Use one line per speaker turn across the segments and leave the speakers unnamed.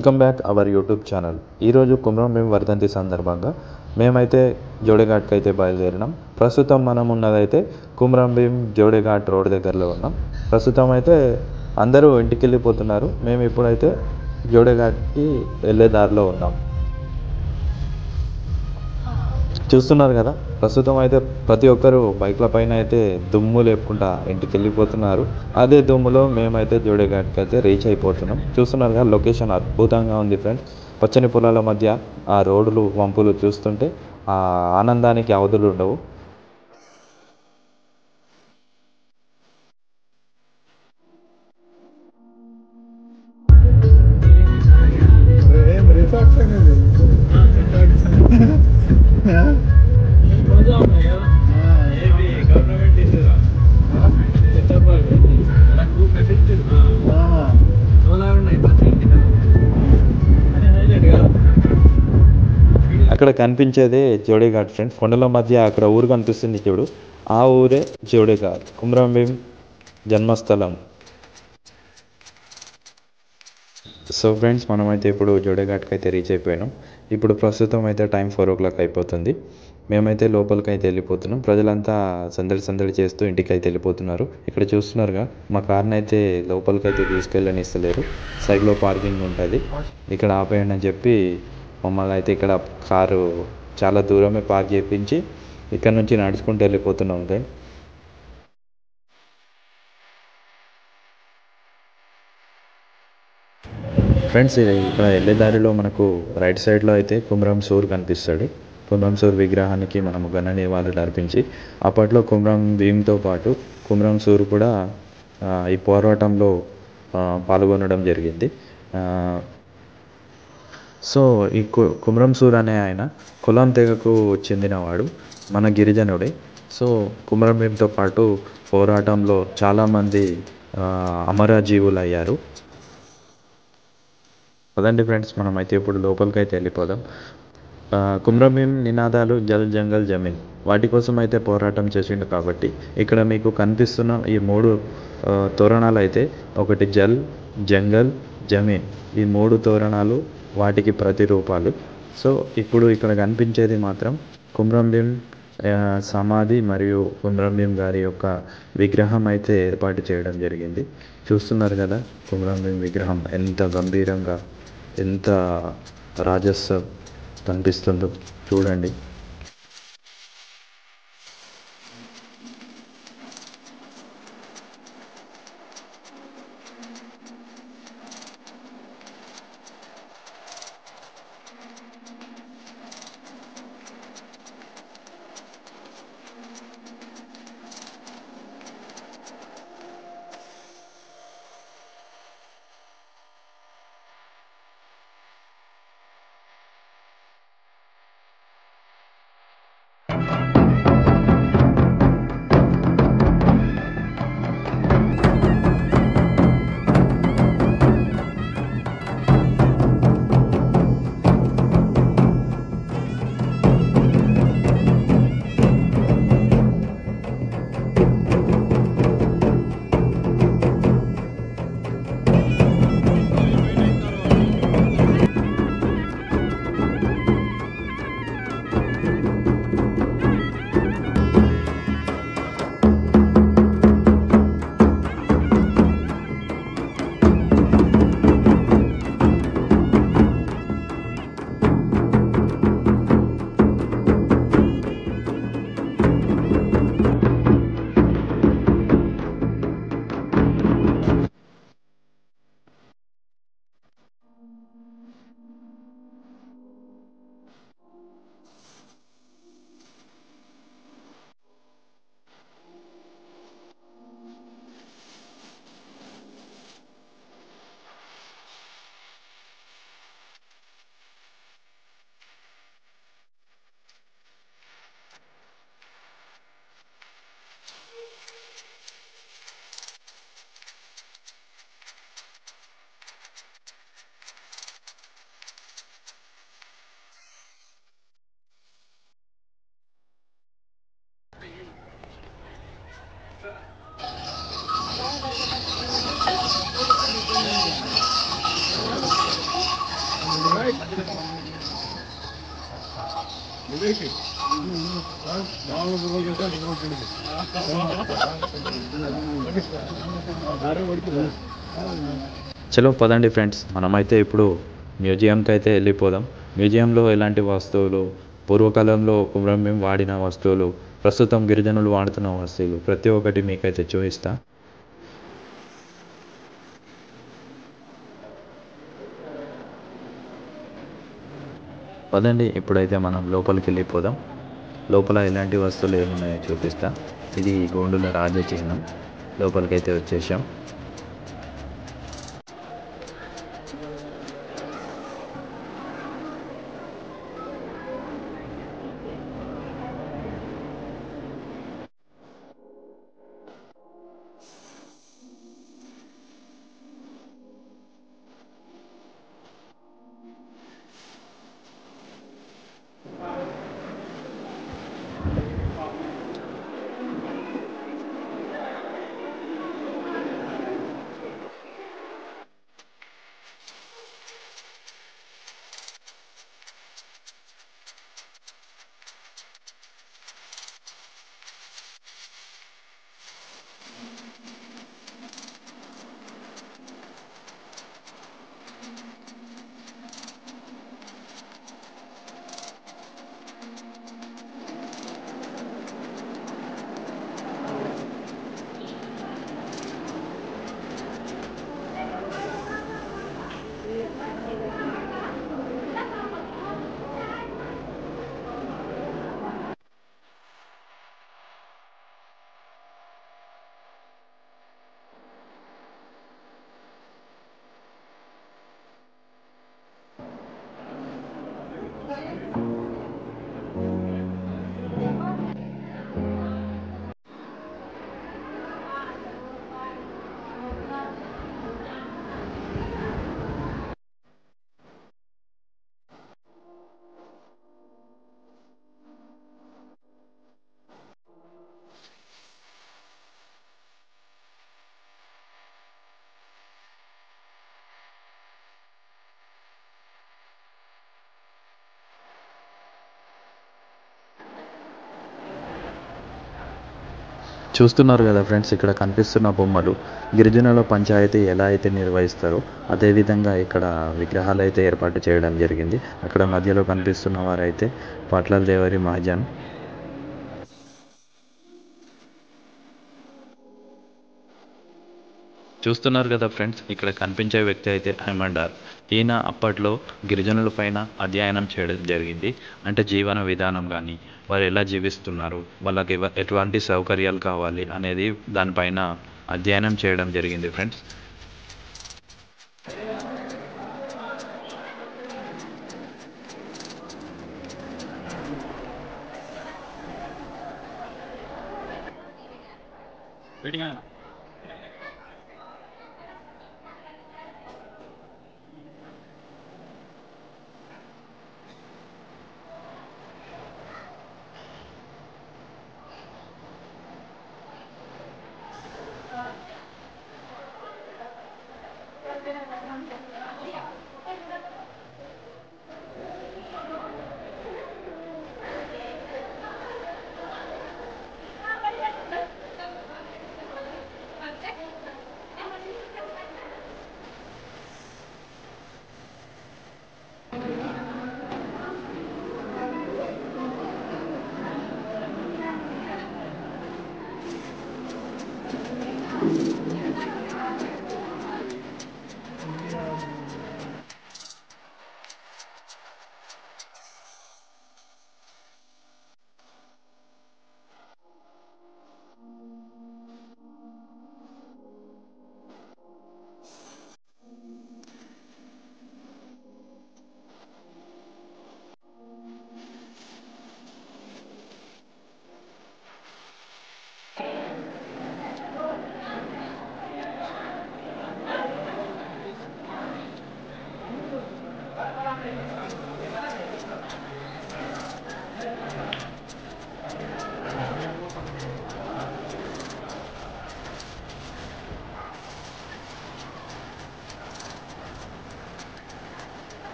Welcome back our YouTube channel. ఈరోజు కుమ్రం భీం వర్ధంతి సందర్భంగా మేమైతే జోడేఘాట్కి అయితే బయలుదేరినాం. ప్రస్తుతం మనం ఉన్నదైతే కుమ్రం భీం జోడేఘాట్ రోడ్ దగ్గరలో ఉన్నాం. ప్రస్తుతం అయితే అందరూ ఇంటికి వెళ్ళిపోతున్నారు. మేము ఇప్పుడైతే జోడేఘాట్కి వెళ్ళే దారిలో ఉన్నాం. చూస్తున్నారు కదా, ప్రస్తుతం అయితే ప్రతి ఒక్కరు బైక్ల పైన అయితే దుమ్ము లేపుకుంటా ఇంటికి వెళ్ళిపోతున్నారు. అదే దుమ్ములో మేమైతే జోడేఘాట్కి అయితే రీచ్ అయిపోతున్నాం. చూస్తున్నారు కదా, లొకేషన్ అద్భుతంగా ఉంది ఫ్రెండ్స్. పచ్చని పొలాల మధ్య ఆ రోడ్లు వంపులు చూస్తుంటే ఆ ఆనందానికి అవధులు ఉండవు. అక్కడ కనిపించేదే జోడేఘాట్ ఫ్రెండ్స్. కొండల మధ్య అక్కడ ఊరు కనిపిస్తుంది చూడు, ఆ ఊరే జోడేఘాట్, కుమ్రం భీం జన్మస్థలం. సో ఫ్రెండ్స్, మనమైతే ఇప్పుడు జోడేఘాట్కి అయితే రీచ్ అయిపోయినాం. ఇప్పుడు ప్రస్తుతం అయితే టైం 4 o'clock అయిపోతుంది. మేమైతే లోపలికి అయితే వెళ్ళిపోతున్నాం. ప్రజలంతా సందడి సందడి చేస్తూ ఇంటికి అయితే వెళ్ళిపోతున్నారు. ఇక్కడ చూస్తున్నారుగా, మా కార్ని అయితే లోపలికి అయితే తీసుకెళ్ళనిస్తలేరు. సైడ్లో పార్కింగ్ ఉంటుంది, ఇక్కడ ఆపేయండి అని చెప్పి మమ్మల్ని అయితే ఇక్కడ కారు చాలా దూరమే పార్క్ చేయించి ఇక్కడ నుంచి నడుచుకుంటూ వెళ్ళిపోతున్నాం ఫ్రెండ్. ఫ్రెండ్స్, ఇక్కడ వెళ్ళే దారిలో మనకు రైట్ సైడ్లో అయితే కుమ్రం సూర్ కనిపిస్తాడు. కుమ్రం సూర్ విగ్రహానికి మనము ఘన నివాళులు అర్పించి, అప్పట్లో కుమ్రం భీంతో పాటు కుమ్రం సూర్ కూడా ఈ పోరాటంలో పాల్గొనడం జరిగింది. సో ఈ కుమ్రం సూర్ అనే ఆయన కులం తెగకు చెందినవాడు, మన గిరిజనుడే. సో కుమ్రం భీంతో పాటు పోరాటంలో చాలామంది అమరజీవులు అయ్యారు. పదండి ఫ్రెండ్స్, మనమైతే ఇప్పుడు లోపలికి అయితే వెళ్ళిపోదాం. కుమ్రం భీం నినాదాలు జల్ జంగల్ జమీన్, వాటి కోసం అయితే పోరాటం చేసిండు. కాబట్టి ఇక్కడ మీకు కనిపిస్తున్న ఈ 3 తోరణాలు అయితే, ఒకటి జల్, జంగల్, జమీన్, ఈ 3 తోరణాలు వాటికి ప్రతిరూపాలు. సో ఇప్పుడు ఇక్కడ కనిపించేది మాత్రం కుమ్రం భీం సమాధి మరియు కుమ్రం భీం గారి యొక్క విగ్రహం అయితే ఏర్పాటు చేయడం జరిగింది. చూస్తున్నారు కదా, కుమ్రం భీం విగ్రహం ఎంత గంభీరంగా, ఎంత రాజస్వ కనిపిస్తుందో చూడండి. చలో పదండి ఫ్రెండ్స్, మనమైతే ఇప్పుడు మ్యూజియంకి అయితే వెళ్ళిపోదాం. మ్యూజియంలో ఎలాంటి వస్తువులు, పూర్వకాలంలో కుమ్రం వాడిన వస్తువులు, ప్రస్తుతం గిరిజనులు వాడుతున్న వస్తువులు ప్రతి ఒక్కటి మీకైతే చూపిస్తా. పదండి ఇప్పుడైతే మనం లోపలికి వెళ్ళిపోదాం. లోపల ఎలాంటి వస్తువులు ఏమున్నాయో చూపిస్తా. ఇది గోండుల రాజ చిహ్నం. లోపలికైతే వచ్చేసాం. చూస్తున్నారు కదా ఫ్రెండ్స్, ఇక్కడ కనిపిస్తున్న బొమ్మలు గిరిజనుల పంచాయతీ ఎలా అయితే నిర్వహిస్తారో అదేవిధంగా ఇక్కడ విగ్రహాలు అయితే ఏర్పాటు చేయడం జరిగింది. అక్కడ మధ్యలో కనిపిస్తున్న వారైతే పట్ల దేవరి మహాజన్. చూస్తున్నారు కదా ఫ్రెండ్స్, ఇక్కడ కనిపించే వ్యక్తి అయితే హైమండార్. ఈయన అప్పట్లో గిరిజనుల పైన అధ్యయనం చేయడం జరిగింది. అంటే జీవన విధానం కానీ, వారు ఎలా జీవిస్తున్నారు, వాళ్ళకి ఎటువంటి సౌకర్యాలు కావాలి అనేది దానిపైన అధ్యయనం చేయడం జరిగింది ఫ్రెండ్స్.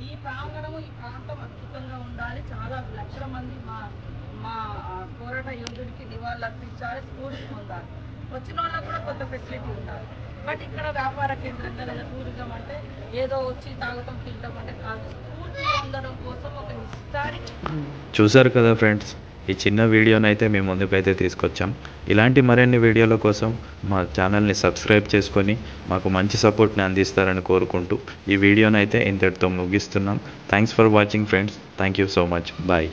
ఈ ప్రాంగణము ఈ ప్రాంతం అద్భుతంగా ఉండాలి. చాలా లక్షల మంది మా మా పోరాట యోధుడికి నివాళులు అర్పించాలి, స్ఫూర్తి పొందాలి. వచ్చిన వాళ్ళకు కూడా కొంత ఫెసిలిటీ ఉండాలి. బట్ ఇక్కడ వ్యాపార కేంద్రంగా లేదా టూరిజం అంటే ఏదో వచ్చి తాగటం తినటం అంటే కాదు, స్ఫూర్తి పొందడం కోసం ఒక హిస్టారిక్.
చూశారు కదా ఫ్రెండ్స్, ఈ చిన్న వీడియోనైతే మేము ముందుకైతే తీసుకొచ్చాం. ఇలాంటి మరిన్ని వీడియోల కోసం మా ఛానల్ని సబ్స్క్రైబ్ చేసుకొని మాకు మంచి సపోర్ట్ని అందిస్తారని కోరుకుంటూ ఈ వీడియోనైతే ఇంతటితో ముగిస్తున్నాం. Thanks for watching friends. Thank you so much. Bye.